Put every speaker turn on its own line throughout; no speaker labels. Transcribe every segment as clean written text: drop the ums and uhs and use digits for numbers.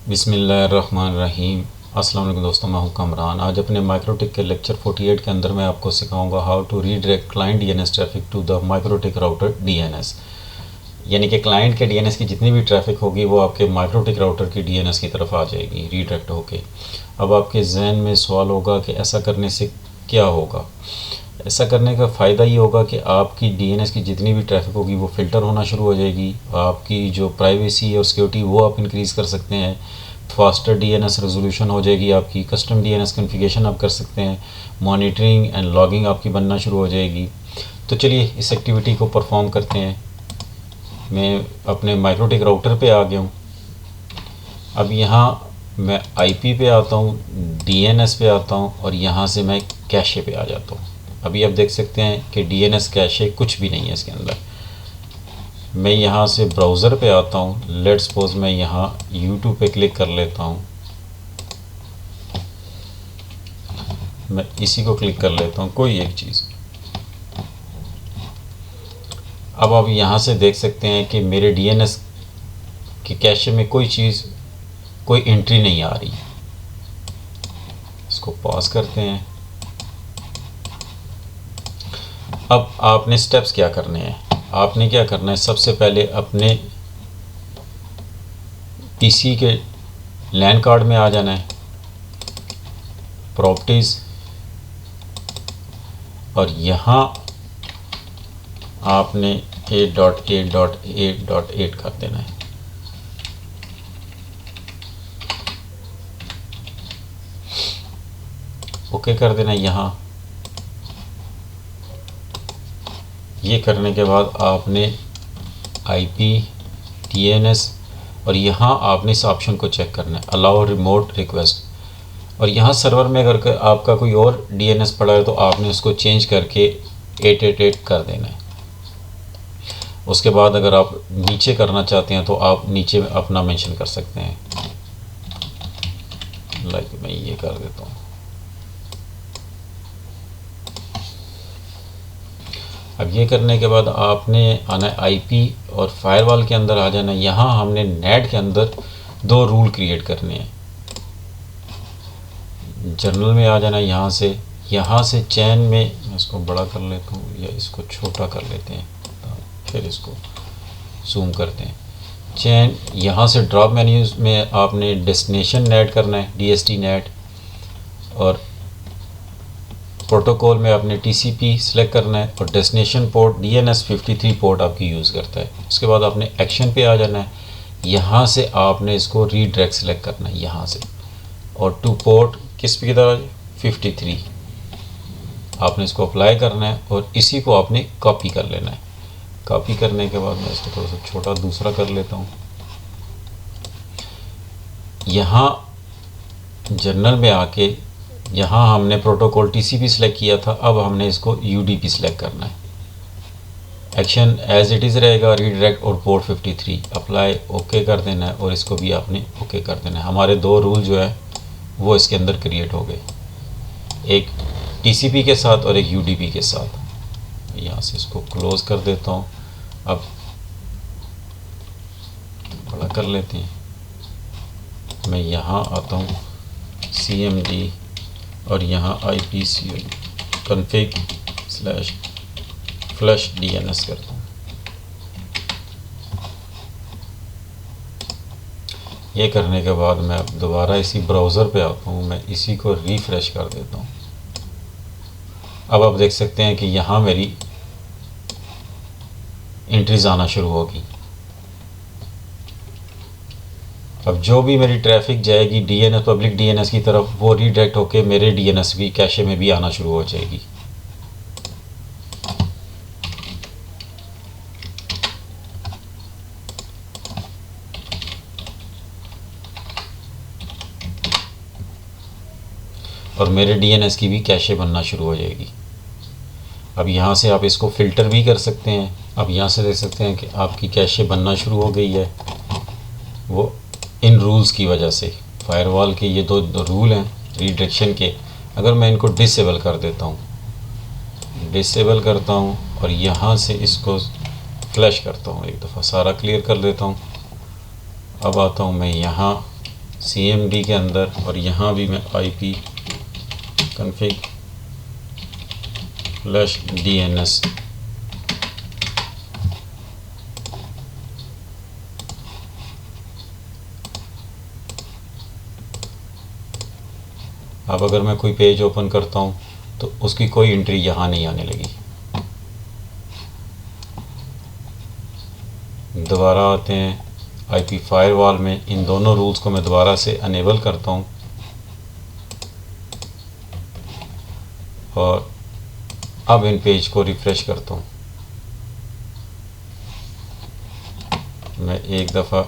बिस्मिल्लाहिर्रहमानिर्रहीम। अस्सलाम वालेकुम दोस्तों, मैं हूं कमरान। आज अपने माइक्रोटिक के लेक्चर 48 के अंदर मैं आपको सिखाऊंगा how to redirect client DNS traffic to the MikroTik router DNS. यानी कि क्लाइंट के डीएनएस की जितनी भी ट्रैफिक होगी वो आपके माइक्रोटिक राउटर की डीएनएस की तरफ आ जाएगी रीडायरेक्ट होके। अब आपके जहन में सवाल होगा कि ऐसा करने से क्या होगा। ऐसा करने का फ़ायदा ये होगा कि आपकी डीएनएस की जितनी भी ट्रैफिक होगी वो फ़िल्टर होना शुरू हो जाएगी। आपकी जो प्राइवेसी और सिक्योरिटी वो आप इंक्रीज़ कर सकते हैं। फास्टर डीएनएस रेजोल्यूशन हो जाएगी आपकी। कस्टम डीएनएस कॉन्फ़िगरेशन आप कर सकते हैं। मॉनिटरिंग एंड लॉगिंग आपकी बनना शुरू हो जाएगी। तो चलिए इस एक्टिविटी को परफॉर्म करते हैं। मैं अपने माइक्रोटिक राउटर पे आ गया हूँ। अब यहाँ मैं आईपी पे आता हूँ, डीएनएस पे आता हूँ और यहाँ से मैं कैशे पे आ जाता हूँ। अभी आप देख सकते हैं कि डीएनएस कैशे कुछ भी नहीं है इसके अंदर। मैं यहाँ से ब्राउज़र पे आता हूँ। लेट्स सपोज मैं यहाँ यूट्यूब पे क्लिक कर लेता हूँ। मैं इसी को क्लिक कर लेता हूँ, कोई एक चीज़। अब आप यहाँ से देख सकते हैं कि मेरे डीएनएस के कैशे में कोई चीज़, कोई एंट्री नहीं आ रही। इसको पॉज करते हैं। अब आपने स्टेप्स क्या करने हैं। आपने क्या करना है, सबसे पहले अपने पीसी के लैन कार्ड में आ जाना है, प्रॉपर्टीज़, और यहाँ आपने 8.8.8.8 कर देना है। ओके कर देना है यहाँ। ये करने के बाद आपने आईपी, डीएनएस, और यहाँ आपने इस ऑप्शन को चेक करना है, अलाउ रिमोट रिक्वेस्ट। और यहाँ सर्वर में अगर आपका कोई और डीएनएस पड़ा है तो आपने उसको चेंज करके 888 कर देना है। उसके बाद अगर आप नीचे करना चाहते हैं तो आप नीचे अपना मेंशन कर सकते हैं। लाइक मैं ये कर देता हूँ। अब ये करने के बाद आपने आना है आईपी और फायरवॉल के अंदर आ जाना है। यहाँ हमने नेट के अंदर दो रूल क्रिएट करने हैं। जर्नल में आ जाना है। यहाँ से चैन में मैं इसको बड़ा कर लेता हूँ या इसको छोटा कर लेते हैं, फिर इसको जूम करते हैं। चैन यहाँ से ड्रॉप मेन्यूज़ में आपने डेस्टिनेशन नेट करना है, डीएसटी नेट, और प्रोटोकॉल में आपने टीसीपी सेलेक्ट करना है, और डेस्टिनेशन पोर्ट डीएनएस 53 पोर्ट आपकी यूज़ करता है। उसके बाद आपने एक्शन पे आ जाना है। यहाँ से आपने इसको रीडायरेक्ट सेलेक्ट करना है यहाँ से, और टू पोर्ट किस पे की तरह 53 आपने इसको अप्लाई करना है, और इसी को आपने कॉपी कर लेना है। कॉपी करने के बाद मैं इसको थोड़ा सा छोटा दूसरा कर लेता हूँ। यहाँ जर्नल में आके यहाँ हमने प्रोटोकॉल टीसीपी सेलेक्ट किया था, अब हमने इसको यूडीपी सेलेक्ट करना है। एक्शन एज इट इज़ रहेगा, रीडायरेक्ट और पोर्ट 53 अप्लाई ओके कर देना है, और इसको भी आपने ओके कर देना है। हमारे दो रूल जो है वो इसके अंदर क्रिएट हो गए, एक टीसीपी के साथ और एक यूडीपी के साथ। यहाँ से इसको क्लोज कर देता हूँ। अब बड़ा कर लेते हैं। मैं यहाँ आता हूँ cmd और यहाँ ipcl config/flush DNS करता हूँ। ये करने के बाद मैं अब दोबारा इसी ब्राउज़र पे आता हूँ। मैं इसी को रिफ़्रेश कर देता हूँ। अब आप देख सकते हैं कि यहाँ मेरी एंट्रीज आना शुरू होगी। अब जो भी मेरी ट्रैफिक जाएगी डीएनएस, पब्लिक डीएनएस की तरफ, वो रीडायरेक्ट होके मेरे डीएनएस की कैशे में भी आना शुरू हो जाएगी। और मेरे डीएनएस की भी कैशे बनना शुरू हो जाएगी। अब यहाँ से आप इसको फ़िल्टर भी कर सकते हैं। अब यहाँ से देख सकते हैं कि आपकी कैशे बनना शुरू हो गई है, वो इन रूल्स की वजह से। फायरवॉल के ये दो रूल हैं रीडायरेक्शन के। अगर मैं इनको डिसेबल कर देता हूँ, डिसेबल करता हूँ और यहाँ से इसको फ्लैश करता हूँ, एक दफ़ा सारा क्लियर कर देता हूँ। अब आता हूँ मैं यहाँ CMD के अंदर, और यहाँ भी मैं IP config /DNS अब अगर मैं कोई पेज ओपन करता हूँ तो उसकी कोई एंट्री यहाँ नहीं आने लगी। दोबारा आते हैं IP फायरवॉल में, इन दोनों रूल्स को मैं दोबारा से अनेबल करता हूँ और अब इन पेज को रिफ़्रेश करता हूँ। मैं एक दफ़ा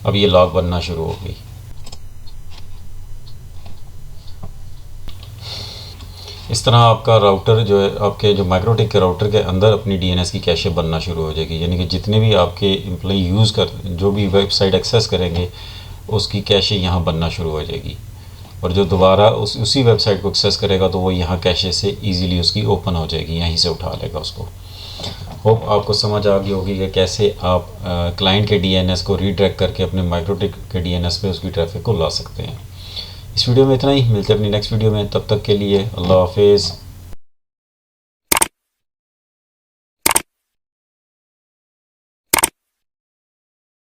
अब ये लॉग बनना शुरू हो गई। इस तरह आपका राउटर जो है, आपके जो माइक्रोटिक के राउटर के अंदर अपनी DNS की कैशे बनना शुरू हो जाएगी। यानी कि जितने भी आपके एम्प्लॉई यूज़ कर, जो भी वेबसाइट एक्सेस करेंगे, उसकी कैशे यहाँ बनना शुरू हो जाएगी। और जो दोबारा उसी वेबसाइट को एक्सेस करेगा तो वो यहाँ कैशे से इजीली उसकी ओपन हो जाएगी, यहीं से उठा लेगा उसको। होप आपको समझ आ गई होगी कि कैसे आप क्लाइंट के DNS को रीडायरेक्ट करके अपने माइक्रोटिक के DNS पे उसकी ट्रैफिक को ला सकते हैं। इस वीडियो में इतना ही, मिलते हैं अपनी नेक्स्ट वीडियो में, तब तक के लिए अल्लाह हाफिज़।